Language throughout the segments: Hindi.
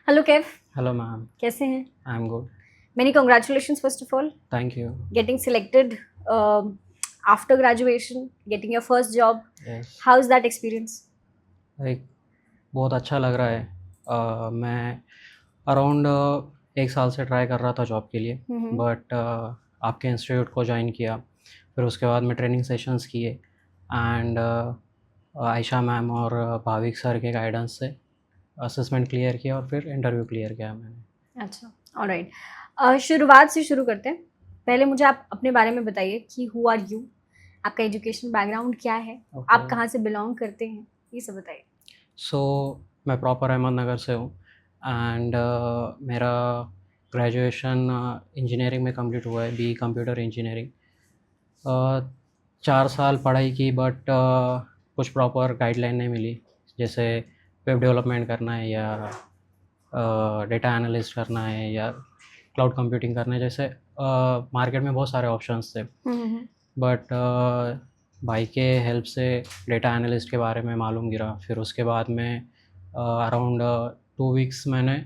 Hello Kaif, hello ma'am. कैसे हैं? I am good. Many congratulations first of all, thank you. getting selected after graduation, getting your first job. Yes. How's that experience? Like बहुत अच्छा लग रहा है। मैं अराउंड 1 साल से ट्राई कर रहा था जॉब के लिए, हम्म। बट आपके इंस्टीट्यूट को ज्वाइन किया। फिर उसके बाद में ट्रेनिंग सेशंस किए एंड आयशा मैम और भाविक सर के गाइडेंस से असेसमेंट क्लियर किया और फिर इंटरव्यू क्लियर किया मैंने। अच्छा, ऑलराइट। शुरुआत से शुरू करते हैं। पहले मुझे आप अपने बारे में बताइए कि हु आर यू, आपका एजुकेशन बैकग्राउंड क्या है, ओके। आप कहाँ से बिलोंग करते हैं, ये सब बताइए। सो मैं प्रॉपर अहमदनगर से हूँ एंड मेरा ग्रेजुएशन इंजीनियरिंग में कंप्लीट हुआ है, बी कंप्यूटर इंजीनियरिंग। 4 साल पढ़ाई की बट कुछ प्रॉपर गाइडलाइन नहीं मिली, जैसे वेब डेवलपमेंट करना है या डेटा एनालिस्ट करना है या क्लाउड कंप्यूटिंग करना है, जैसे मार्केट में बहुत सारे ऑप्शंस थे। हम्म। बट भाई के हेल्प से डेटा एनालिस्ट के बारे में मालूम गिरा। फिर उसके बाद में अराउंड 2 वीक्स मैंने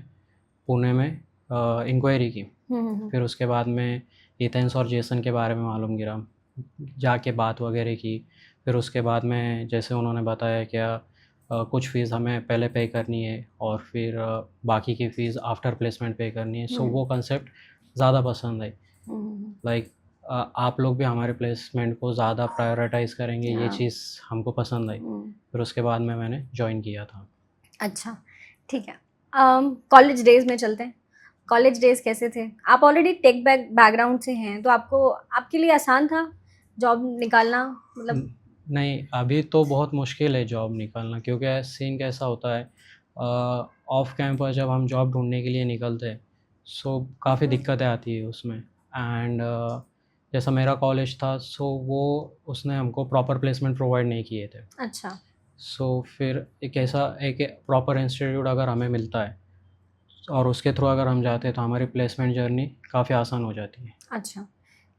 पुणे में इंक्वायरी की। हम्म। फिर उसके बाद में एथेंस और जेसन के बारे में मालूम गिरा, जाके बात वगैरह की। फिर उसके बाद में जैसे उन्होंने बताया क्या कुछ फ़ीस हमें पहले पे करनी है और फिर बाकी की फ़ीस आफ्टर प्लेसमेंट पे करनी है। सो वो कंसेप्ट ज़्यादा पसंद आई। लाइक आप लोग भी हमारे प्लेसमेंट को ज़्यादा प्रायोरिटाइज़ करेंगे, ये हाँ। चीज़ हमको पसंद आई। फिर उसके बाद में मैंने जॉइन किया था। अच्छा, ठीक है। कॉलेज डेज़ में चलते हैं। कॉलेज डेज़ कैसे थे? आप ऑलरेडी टेक बैकग्राउंड से हैं, तो आपको आपके लिए आसान था जॉब निकालना? मतलब नहीं, अभी तो बहुत मुश्किल है जॉब निकालना, क्योंकि सीन कैसा होता है, ऑफ कैंपस जब हम जॉब ढूँढने के लिए निकलते हैं, सो काफ़ी दिक्कतें आती है उसमें। एंड जैसा मेरा कॉलेज था, सो वो उसने हमको प्रॉपर प्लेसमेंट प्रोवाइड नहीं किए थे। अच्छा। सो फिर एक प्रॉपर इंस्टीट्यूट अगर हमें मिलता है और उसके थ्रू अगर हम जाते हैं, तो हमारी प्लेसमेंट जर्नी काफ़ी आसान हो जाती है। अच्छा,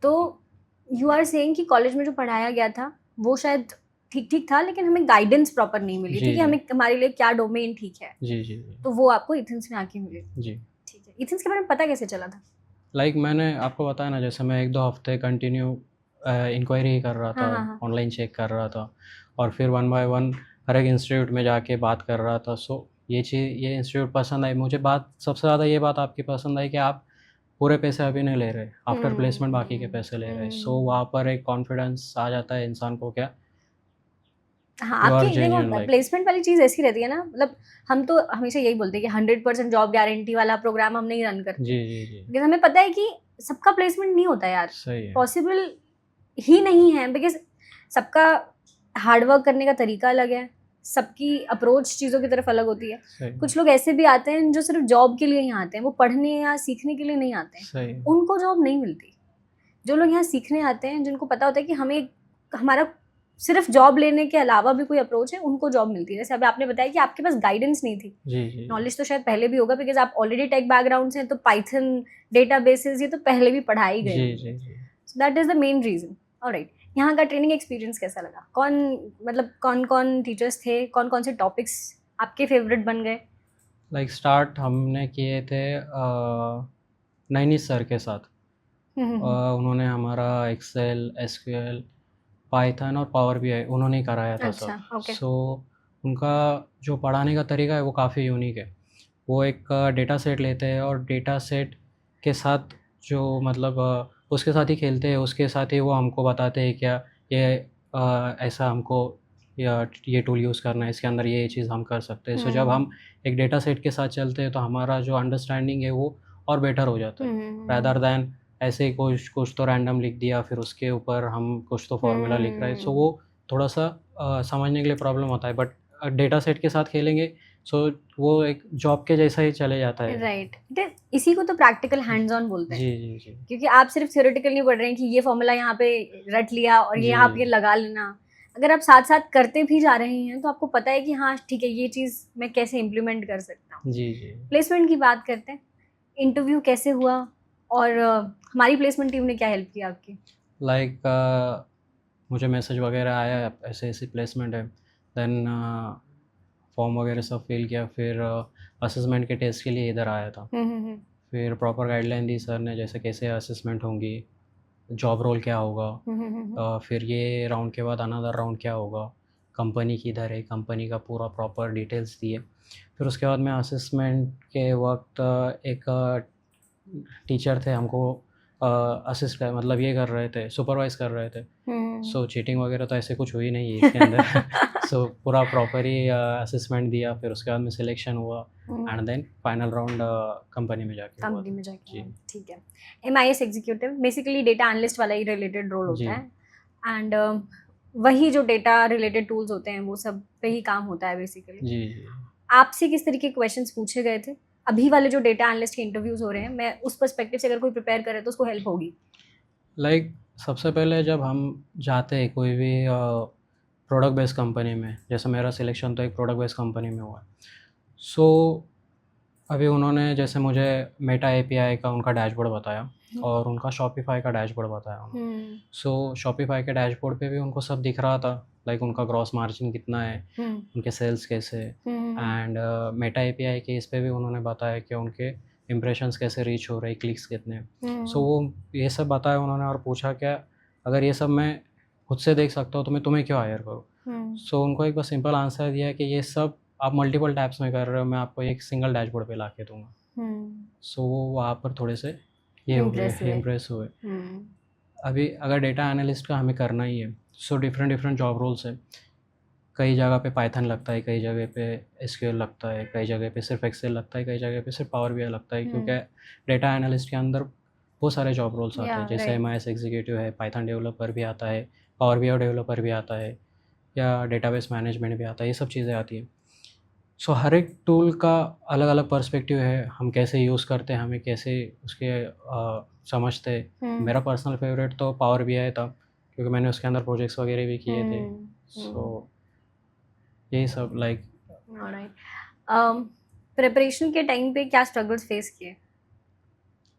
तो यू आर सेइंग कि कॉलेज में जो पढ़ाया गया था, वो शायद ठीक-ठीक था, लेकिन हमें गाइडेंस प्रॉपर नहीं मिली थी जी, कि जी। हमें हमारे लिए क्या डोमेन ठीक है। जी, जी, जी। तो वो आपको एथेंस में आके मिली। जी। ठीक है, एथेंस के बारे में पता कैसे चला था? मैंने आपको बताया ना, जैसे मैं 1-2 हफ़्ते कंटिन्यू इंक्वायरी ही कर रहा हाँ, था, हाँ, हाँ। ऑनलाइन चेक कर रहा था और फिर वन बाय वन हर एक इंस्टीट्यूट में जाके बात कर रहा था। सो ये इंस्टीट्यूट पसंद आई मुझे। सबसे ज़्यादा ये बात आपकी पसंद आई कि आप पूरे पैसे अभी नहीं ले रहे, आफ्टर प्लेसमेंट बाकी के पैसे ले रहे। सो वहाँ पर एक कॉन्फिडेंस आ जाता है इंसान को, क्या हाँ, यू आपकी आर देखो जेन्युइन लाइक। प्लेसमेंट वाली चीज़ ऐसी रहती है ना, मतलब हम तो हमेशा यही बोलते हैं कि 100% जॉब गारंटी वाला प्रोग्राम हम नहीं रन करते। जी, जी, जी। लेकिन हमें पता है कि सबका प्लेसमेंट नहीं होता यार, सही है। पॉसिबल ही नहीं है, बिकॉज़ सबका हार्ड वर्क करने का तरीका अलग है, सबकी अप्रोच चीज़ों की तरफ अलग होती है। सही है। कुछ लोग ऐसे भी आते हैं जो सिर्फ़ जॉब के लिए यहाँ आते हैं, वो पढ़ने या सीखने के लिए नहीं आते हैं, सही है। उनको जॉब नहीं मिलती। जो लोग यहाँ सीखने आते हैं, जिनको पता होता है कि हमें हमारा सिर्फ जॉब लेने के अलावा भी कोई अप्रोच है, उनको जॉब मिलती है। जैसे अभी आपने बताया कि आपके पास गाइडेंस नहीं थी। जी, जी, जी। नॉलेज तो शायद पहले भी होगा, बिकॉज़ आप ऑलरेडी टेक बैकग्राउंड से हैं, तो पाइथन, डेटाबेसेस ये तो पहले भी पढ़ाए गए जी, होंगे। जी, जी। So that is the main reason. Alright, यहाँ का ट्रेनिंग एक्सपीरियंस कैसा लगा? मतलब कौन-कौन टीचर्स थे? कौन-कौन से टॉपिक्स आपके फेवरेट बन गए? स्टार्ट हमने किए थे नैनी सर के साथ। हुँ, हुँ, हुँ। उन्होंने हमारा एक्सेल, एसक्यूएल, पाइथन और पावर बीआई उन्होंने ही कराया था सब। अच्छा, ओके। सो उनका जो पढ़ाने का तरीका है वो काफ़ी यूनिक है। वो एक डेटा सेट लेते हैं और डेटा सेट के साथ जो मतलब उसके साथ ही खेलते हैं, उसके साथ ही वो हमको बताते हैं क्या ये ऐसा हमको या ये टूल यूज़ करना है, इसके अंदर ये चीज़ हम कर सकते हैं। हुँ, सो जब हुँ। हम एक डेटा सेट के साथ चलते हैं, तो हमारा जो अंडरस्टैंडिंग है वो और बेटर हो जाता हुँ, है। हुँ, हुँ। रादर दैन ऐसे ही कुछ कुछ तो रैंडम लिख दिया, फिर उसके ऊपर हम कुछ तो फ़ॉर्मूला लिख रहे हैं। सो हुँ। वो थोड़ा-सा समझने के लिए प्रॉब्लम होता है, बट डेटा सेट के साथ खेलेंगे, सो वो एक जॉब के जैसा ही चले जाता है। राइट, इसी को तो प्रैक्टिकल हैंड्स ऑन बोलते हैं। जी, जी, जी। क्योंकि आप सिर्फ थ्योरेटिकल नहीं पढ़ रहे हैं कि ये फॉर्मूला यहाँ पे रट लिया और ये जी, आप ये लगा लेना। अगर आप साथ साथ करते भी जा रहे हैं, तो आपको पता है कि हाँ ठीक है, ये चीज़ मैं कैसे इम्प्लीमेंट कर सकता हूँ। जी, जी। प्लेसमेंट की बात करते हैं। इंटरव्यू कैसे हुआ और हमारी प्लेसमेंट टीम ने क्या हेल्प की आपकी? लाइक मुझे मैसेज वगैरह आया, ऐसे-ऐसे प्लेसमेंट है। देन फॉर्म वगैरह सब फिल किया, फिर असेसमेंट के टेस्ट के लिए इधर आया था। फिर प्रॉपर गाइडलाइन दी सर ने, जैसे कैसे असेसमेंट होंगी, जॉब रोल क्या होगा, फिर ये राउंड के बाद अनदर राउंड क्या होगा, कंपनी किधर है, कंपनी का पूरा प्रॉपर डिटेल्स दिए। फिर उसके बाद में असेसमेंट के वक्त एक टीचर थे, हमको असिस्ट मतलब ये कर रहे थे, सुपरवाइज़ कर रहे थे। सो चीटिंग वगैरह तो ऐसे कुछ हुई नहीं है इसके अंदर। सो पूरा प्रॉपर ही असेसमेंट दिया, फिर उसके बाद में सिलेक्शन हुआ and then final round company में जाके हुआ कंपनी था। में जाके जी। ठीक है। MIS executive basically data analyst वाला ही रिलेटेड रोल जी। होता है एंड वही जो डेटा रिलेटेड टूल्स होते हैं वो सब पे ही काम होता है बेसिकली। जी, जी। आपसे किस तरीके के क्वेश्चंस पूछे गए थे? अभी वाले जो डेटा एनालिस्ट के इंटरव्यूज हो रहे हैं, मैं उस पर्सपेक्टिव से अगर कोई प्रिपेयर करे तो उसको हेल्प होगी। लाइक सबसे पहले जब हम जाते हैं कोई भी प्रोडक्ट बेस्ड कंपनी में, जैसे मेरा सिलेक्शन तो एक प्रोडक्ट बेस्ड कंपनी में हुआ है। सो अभी उन्होंने जैसे मुझे मेटा एपीआई का उनका डैशबोर्ड बताया और उनका शॉपिफाई का डैशबोर्ड बताया उन्होंने। सो शॉपिफाई के डैशबोर्ड पे भी उनको सब दिख रहा था, लाइक उनका ग्रॉस मार्जिन कितना है, उनके सेल्स कैसे एंड मेटा एपीआई के इस पे भी उन्होंने बताया कि उनके इम्प्रेशंस कैसे रीच हो रहे, क्लिक्स कितने। सो वो ये सब बताया उन्होंने और पूछा क्या अगर ये सब मैं खुद से देख सकता हूँ तो मैं तुम्हें क्यों हायर करूँ। सो उनको एक बस सिंपल आंसर दिया कि ये सब आप मल्टीपल टैब्स में कर रहे हो, मैं आपको एक सिंगल डैशबोर्ड पे ला के दूँगा। सो वो वहाँ पर थोड़े से ये हो गए, इम्प्रेस हुए। अभी अगर डेटा एनालिस्ट का हमें करना ही है, सो डिफरेंट जॉब रोल्स है। कई जगह पे पाइथन लगता है, कई जगह पे एसक्यूएल लगता है, कई जगह पे सिर्फ एक्सेल लगता है, कई जगह पे सिर्फ पावर बीआई लगता है, क्योंकि डेटा एनालिस्ट के अंदर बहुत सारे जॉब रोल्स आते हैं, जैसे MIS एग्जीक्यूटिव है, पाइथन डेवलपर भी आता है, पावर बीआई डेवलपर भी आता है, या डेटाबेस मैनेजमेंट भी आता है, ये सब चीज़ें आती हैं। सो हर एक टूल का अलग अलग पर्सपेक्टिव है, हम कैसे यूज़ करते हैं, हमें कैसे उसके समझते हैं। मेरा पर्सनल फेवरेट तो पावर बीआई था, क्योंकि मैंने उसके अंदर प्रोजेक्ट्स वगैरह भी किए थे। सो यही सब लाइक ऑलराइट। प्रिपरेशन के टाइम पे क्या स्ट्रगल्स फेस किए?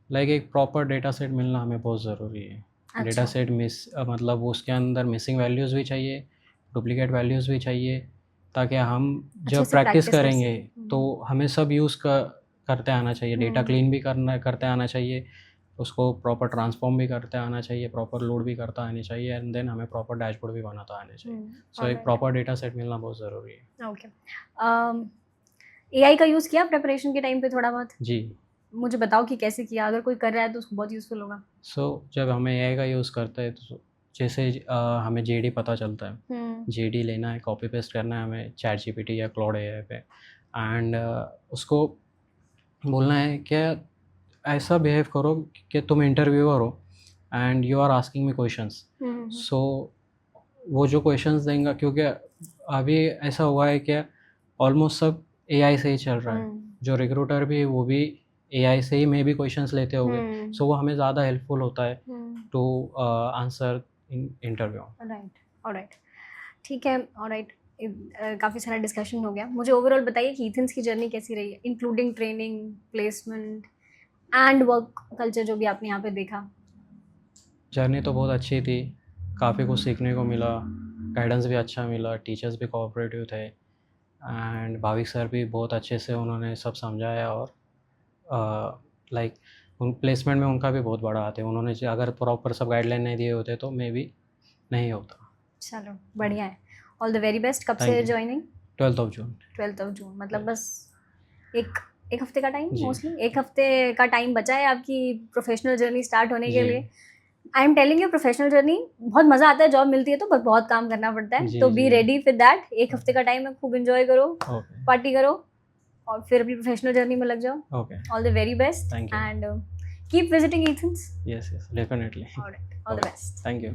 लाइक एक प्रॉपर डेटा सेट मिलना हमें बहुत ज़रूरी है। डेटा सेट मतलब उसके अंदर मिसिंग वैल्यूज़ भी चाहिए, डुप्लीकेट वैल्यूज़ भी चाहिए, ताकि हम जब प्रैक्टिस करेंगे तो हमें सब यूज़ करते आना चाहिए। डेटा क्लीन भी करते आना चाहिए, उसको प्रॉपर ट्रांसफॉर्म भी करते आना चाहिए, प्रॉपर लोड भी करता आना चाहिए एंड देन हमें प्रॉपर डैशबोर्ड भी बनाता आना चाहिए। सो एक प्रॉपर डेटा सेट मिलना बहुत ज़रूरी है। ओके। AI का यूज़ किया प्रिपरेशन के टाइम पे थोड़ा बहुत? जी। मुझे बताओ कि कैसे किया, अगर कोई कर रहा है तो उसको बहुत यूज़फुल होगा। सो जब हमें AI का यूज़ करते हैं तो जैसे हमें जेडी पता चलता है, जेडी लेना है, कॉपी पेस्ट करना है हमें चैट जीपीटी या क्लाउड AI पे एंड उसको बोलना है कि ऐसा बिहेव करो कि तुम इंटरव्यूअर हो and you are asking me questions. So वो जो क्वेश्चंस देंगे, क्योंकि अभी ऐसा हुआ है कि ऑलमोस्ट सब AI से ही चल रहा है, जो रिक्रूटर भी वो भी AI से ही मे भी क्वेश्चंस लेते होंगे। सो वो हमें ज़्यादा हेल्पफुल होता है to answer in interview. Alright, ठीक है। ऑलराइट, काफ़ी सारा डिस्कशन हो गया। मुझे ओवरऑल बताइए कि ईथन्स की जर्नी कैसी रही है, including training, placement and work culture जो भी आपने यहाँ पे देखा। जर्नी तो बहुत अच्छी थी, काफ़ी कुछ सीखने को मिला, गाइडेंस भी अच्छा मिला, टीचर्स भी कोऑपरेटिव थे एंड भाविक सर भी बहुत अच्छे से उन्होंने सब समझाया और लाइक उन प्लेसमेंट में उनका भी बहुत बड़ा हाथ है। उन्होंने अगर प्रॉपर सब गाइडलाइन नहीं दिए होते तो मे बी नहीं होता। चलो बढ़िया है, ऑल द वेरी बेस्ट। कब से ज्वाइनिंग? 12 जून। 12 जून मतलब बस एक हफ्ते का टाइम, मोस्टली एक हफ्ते का टाइम बचा है आपकी प्रोफेशनल जर्नी स्टार्ट होने के लिए। I am telling you, professional journey बहुत मज़ा आता है, जॉब मिलती है तो बस बहुत काम करना पड़ता है, तो बी रेडी विद दैट। एक हफ्ते का टाइम है, खूब एंजॉय करो, पार्टी करो और फिर अपनी प्रोफेशनल जर्नी में लग जाओ। All the very best and keep visiting Ethans. Yes definitely. Alright, all the best. Thank you.